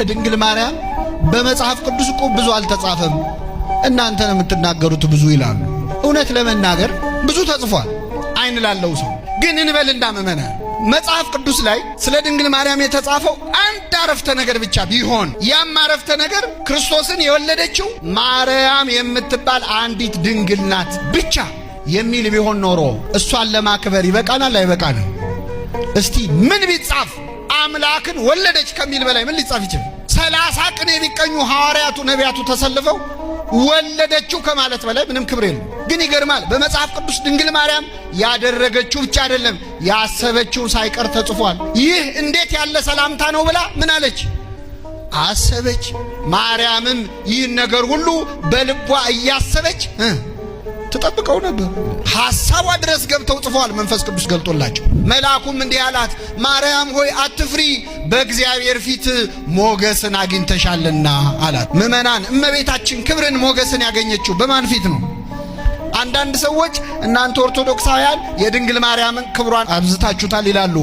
ድንግል ማርያም በመጽሐፍ ቅዱስ እኮ ብዙ አልተጻፈም፣ እናንተ ነው የምትናገሩት ብዙ ይላሉ። እውነት ለመናገር ብዙ ተጽፏል አይን ላለው ሰው። ግን እንበልና መመና መጽሐፍ ቅዱስ ላይ ስለ ድንግል ማርያም የተጻፈው አንድ አረፍተ ነገር ብቻ ቢሆን ያም አረፍተ ነገር ክርስቶስን የወለደችው ማርያም የምትባል አንዲት ድንግል ናት ብቻ የሚል ቢሆን ኖሮ እሷን ለማክበር ይበቃናል አይበቃንም? እስቲ ምን ቢጻፍ አምላክን ወለደች ከሚል በላይ ምን ሊጻፍ ይችላል? 30 ቅኔ ቢቀኙ ሐዋርያቱ ነቢያቱ ተሰልፈው ወለደችው ከማለት በላይ ምንም ክብር የለም። ግን ይገርማል፣ በመጽሐፍ ቅዱስ ድንግል ማርያም ያደረገችው ብቻ አይደለም ያሰበችው ሳይቀር ተጽፏል። ይህ እንዴት ያለ ሰላምታ ነው ብላ ምን አለች? አሰበች። ማርያምም ይህን ነገር ሁሉ በልቧ እያሰበች ተጠብቀው ነበር። ሐሳቧ ድረስ ገብተው ጽፏል፣ መንፈስ ቅዱስ ገልጦላቸው። መልአኩም እንዲህ አላት፣ ማርያም ሆይ አትፍሪ፣ በእግዚአብሔር ፊት ሞገስን አግኝተሻልና አላት። ምእመናን፣ እመቤታችን ክብርን ሞገስን ያገኘችው በማን ፊት ነው? አንዳንድ ሰዎች እናንተ ኦርቶዶክሳውያን የድንግል ማርያምን ክብሯን አብዝታችሁታል ይላሉ።